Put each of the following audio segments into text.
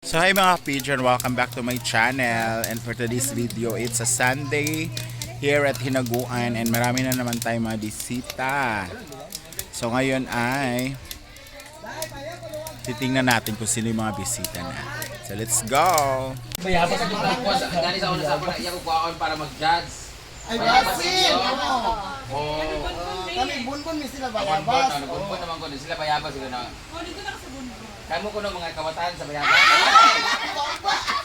So hi mga pigeon, welcome back to my channel, and for today's video, it's a Sunday here at Hinaguan and marami na naman tayong mga bisita. So ngayon ay titingnan natin kung sino yung mga bisita natin. So let's go! Bayabas sa pagkakos, gani sa una sa puna, iya ko kuhaon para mag-judge. Ay, basin! Oh, Kami bunbun mi sila bunbun, bayabas. bunbun naman ko, sila bayabas sila na. Oh, dito na ka sa bunbun. Kaya mo ko ng mga kawatan sa bayabas.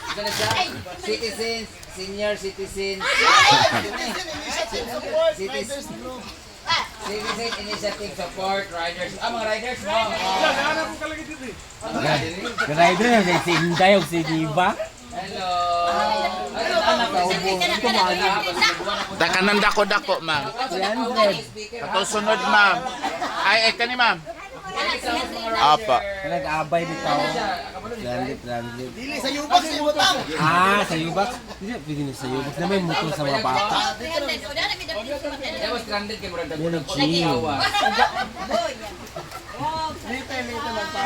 Ito na siya, citizens, senior citizens. Initiative support, Riders Group. Citizen Initiative Support, Riders. Mga riders mo. Rider na si Inday o si Diva. Hello. Anak ka, Takanan dako-dako ma'am. 300. Ato sunod ma'am. Ay, kani ma'am. Apa. Nag-abay bitaw. 300. Dili sa yubak sa ibutang. Sa Yubak. Hindi, pwede na sa Yubak. Na may motor sa mga bata. Tapos stranded kayo murang Yan ang dagdag. chill. Later lang pa.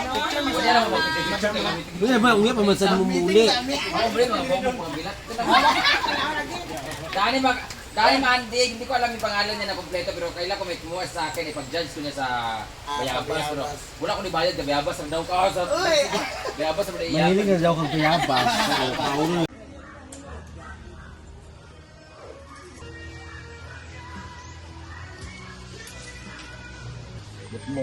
Wala lang mag-picture na kami. Wala ba, unya pa man sa mumuli. Ako bro, mga bobo mga bilat. Dani Mandig, hindi ko alam yung pangalan niya na kompleto pero kailan ko may kumuha sa akin ipag-judge ko niya sa Bayabas. Pero wala ko ni bayad na Bayabas ang daw ka sa Bayabas ang iya. Mahilig na daw kang kayabas. Paulo. Mo.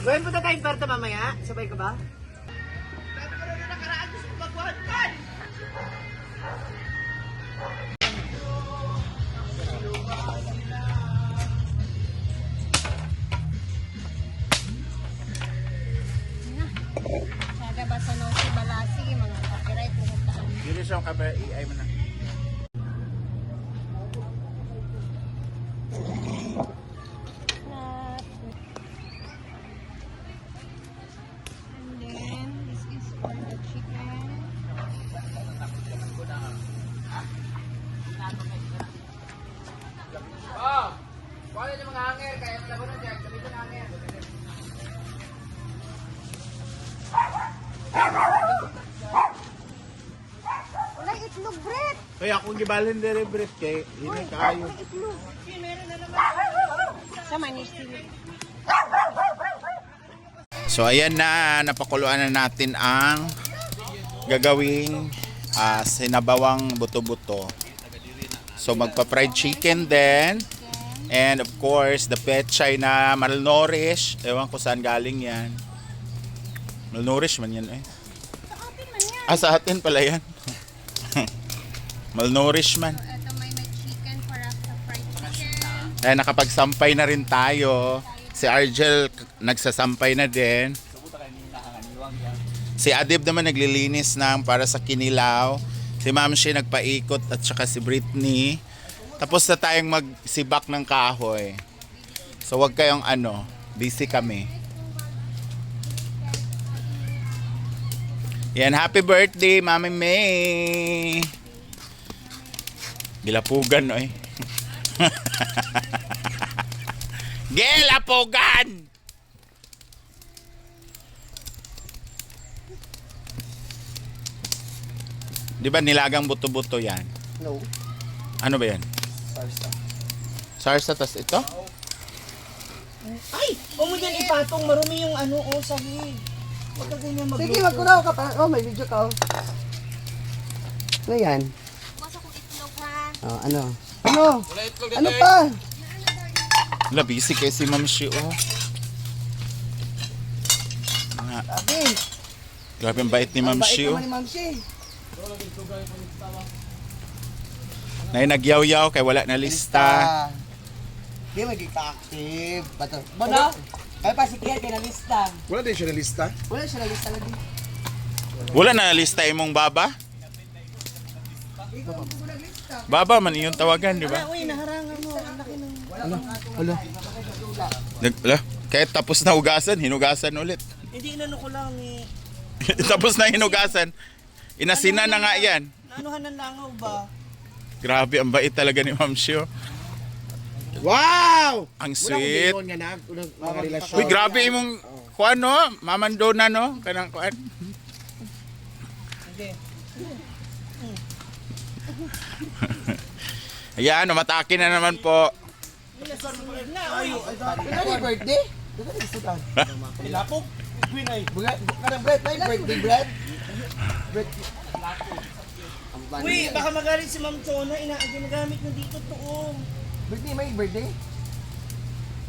Gawin po na tayong perta mamaya. Sabay ka ba? Sada ba sa nung si Balasi, mga copyright na taan. Dili siya ang kamera, AI mo na. And then, this is for the chicken. Oh! Wala yung mga hanger, kaya mo laban na dyan. Sabi ko na hanger. Wala itlog, Brett! Kaya akong gibalin dere Brett kay hindi kaayo. Itlog. Sa manistin. So ayan na, napakuluan na natin ang gagawing sinabawang buto-buto. So magpa-fried chicken din. And of course, the pechay na malnourished. Ewan ko saan galing yan. Malnourished man yan eh. Sa atin pala yan. Malnourished man. Ito may chicken for us sa fried chicken. Ay, nakapagsampay na rin tayo. Si Argel nagsasampay na din. Si Adib naman naglilinis ng para sa kinilaw. Si Ma'am Shi nagpaikot at saka si Britney. Tapos na tayong magsibak ng kahoy. So wag kayong busy kami. Yan, happy birthday Mami May. Gilapugan oy. Gilapugan. Di ba nilagang buto-buto yan? No. Ano ba yan? Sarsa. Sarsa tas ito? Ay! Huwag mo dyan ipatong. Marumi yung sahi. Huwag ka ganyan magluto. Sige, magkuraw ka pa. May video ka. Ano yan? Basta kong itlog, ha? Ano? Ano? Wala itlog Ano pa? Wala, busy kay si Ma'am Shi, oh. Sabi. Grabe ang bait ni Ma'am Shi, oh. Bait naman ni Ma'am Shi. Nay nagyaw-yaw kay wala na lista. Di magika-active. Bato. Bono? Ay pa si Kian pinalista. Wala din siya na lista. Wala siya nalista lagi. Wala na lista imong baba? Baba man iyong tawagan, di ba? Uy, naharangan mo. Ang laki ng... Kahit tapos na hugasan, hinugasan ulit. Hindi, inano ko lang eh. Tapos na hinugasan. Inasina na nga yan. Naanuhan ng langaw ba? Grabe, ang bait talaga ni Ma'am Shio. Wow! Ang sweet. Wala ko nga na, unang mga relasyon. Uy, grabe imong kuan no? Mamandona no? Kanang kuan. Ayan, matake na naman po. Happy birthday? Dito na gusto ka. Ilapog? Kanang bread, may birthday bread? Uy, baka magalit si Ma'am Chona. Ginagamit na dito to. Birthday, may birthday?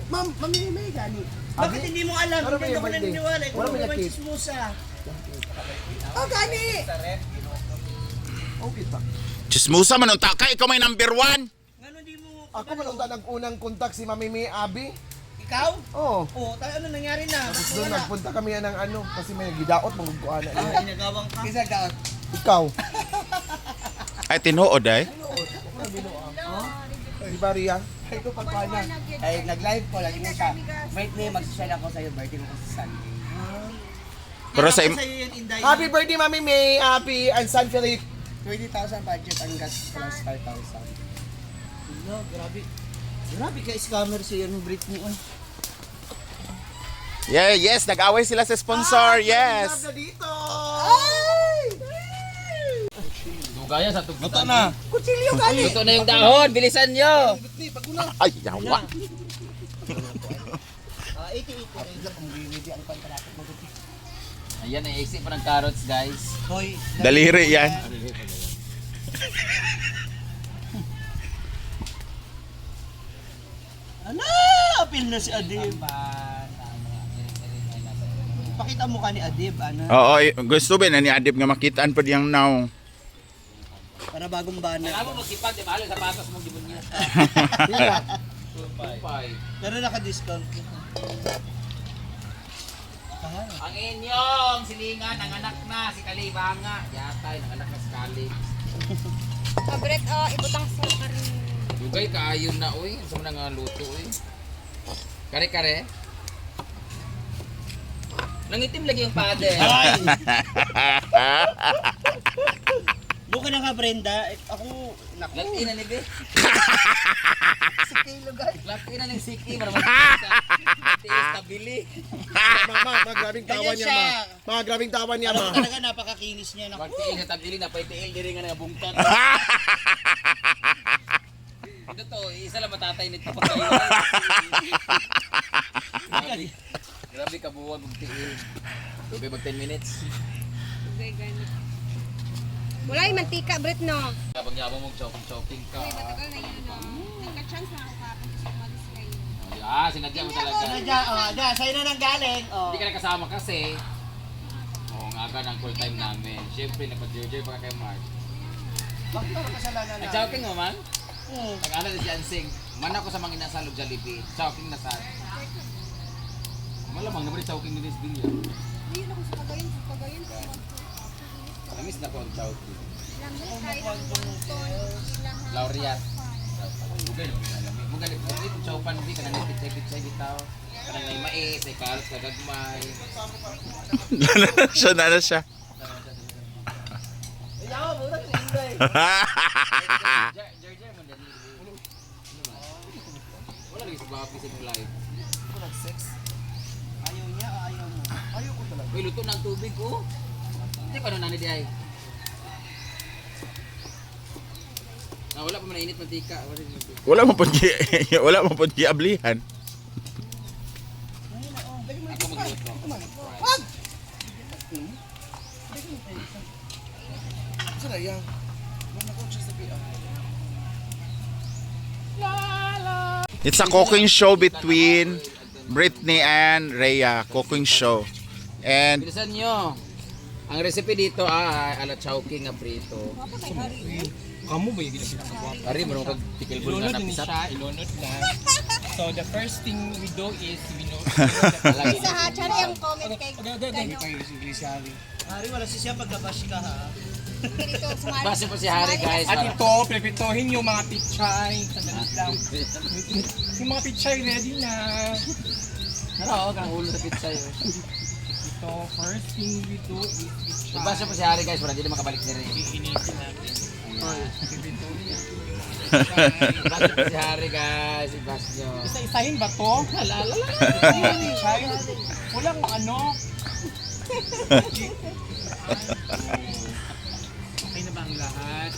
Ma'am, may gani. Bakit hindi mo alam? Ano ba Hindi yung ko birthday? naniniwala. Wala Kung ba yung naman cake? chismosa. Oh, gani! Okay pa. Chismusa man unta ka, ikaw may number 1. Ngano di mo... Ako malunta ng unang kontak si Mami May Abi. Ikaw? Oo. Oo, ano nangyari na? Tapos doon nagpunta kami ng ano, kasi may gidaot, magkukuha na. Inagawang ka? Kisa gaot. Ikaw. Ay, tinuod ay. Di ba, Ria? Ay, ko pagpana. Ay, nag-live ko, lagi mo siya. Birthday, mag-share ako sa'yo. Birthday mo kasi Sunday. Pero sa Happy birthday, Mami May Abi and San Felipe. 20,000 budget ang gas plus 5,000. No, grabe. Grabe ka scammer siya yung Britney. Yeah, yes, nag-away sila sa sponsor. Yes. Na dito. Dugaya sa tugtutan. na. Kutsilyo gali. Luto na yung dahon, bilisan nyo. Ay, yawa. 80-80. Ang pantalakot mo dito. Ayan, naisip pa ng carrots, guys. Hoy, Daliri yan. ano? Apil na si Adib. Pakita mo ka ni Adib, ano? Oo, gusto ba na ni Adib nga makitaan pa diyang now. Para bagong bana. Alam mo, magsipag, di ba? Sa patas mong gibon niya. Pero naka-discount. Ang inyong silingan, ang anak na, si Kalibanga. Yatay, ang anak na si Kalib. Abret, ibutang sa karin. Dugay, kaayon na, uy. Sa mga nga luto, uy. Kare-kare. Nangitim lagi yung pade. Buka na nga, Brenda. Ako, naku. Lati na ni Be. Sige, lugar. Lati na ng siki. Para matiis na bili. Mama, magrabing tawa niya, ma. Mga grabing tawa niya, ma. Talaga napakakinis niya. Naku. Magtiil sa tabili na paitiil diri nga nga bungkan. Ito to, isa lang matatay nito pag kayo. Grabe ka buwag magtiil. Tubig mag 10 minutes. Okay, ganit. Wala yung mantika, Brit, no? Habang yabang mong choking ka. Uy, matagal na yun, no? Nagka-chance na ako kapag gusto umalis kayo. Ah, sinadya mo talaga. Sadya, sa'yo na nang galing. Hindi ka nakasama kasi. Oo, nga ka ng full time namin. Siyempre, napag-jerjer pa ka kay Mark. Bakit ako kasalanan na? Nag-choking mo man? Nag-ano na si Ansing. Man ako sa mga inasalog Jollibee. Choking na sad. Malamang naman yung choking ni Miss Bilya. Hindi yun ako sa Cagayan. Sa Cagayan, Namiss na ko ang choking. lamay kahit ang bonton, ilahan. Laureat. Bugay naman yung alam. Bugay naman yung chopan di. Kanang nipit-nipit siya bitaw. Kanang may mais, may kalos, kagagmay. Siya na siya. Ayaw, muna ka hindi. Jerjer mo dyan. Wala lagi sa bapi sa live. Ayaw niya, ayaw mo. Ayaw ko talaga. Uy, luto ng tubig ko. Hindi pa nani di ay. Wala pa man init mantika. Wala mo pud wala mo pud giablihan. Ako magluto. Saan yan? It's a cooking show between Britney and Rhea. Cooking show. And Bilisan nyo. Ang recipe dito ay ala chowking na prito. Kamu ba yung ginagawa? Pari mo nung kag-tikilbol Ilunod na din napisat. siya, ilunod na. So the first thing we do is we know. Lagi. Sa Hachari ang comment kay Hari, wala siya pagkabash ka ha. Dito sa Base po si Harry guys. At ito, prepitohin yung mga pichay. Sandali lang. Yung mga pichay ready na. Ano, kang ulo sa pizza yun. Ito, first thing we do is pichay. Base po si Harry guys, para hindi na makabalik na rin. Iinitin natin. Base po si Harry guys, ibas nyo. Isa-isahin ba to? Lalalala. Pichay. Walang ano. Okay na ba ang lahat?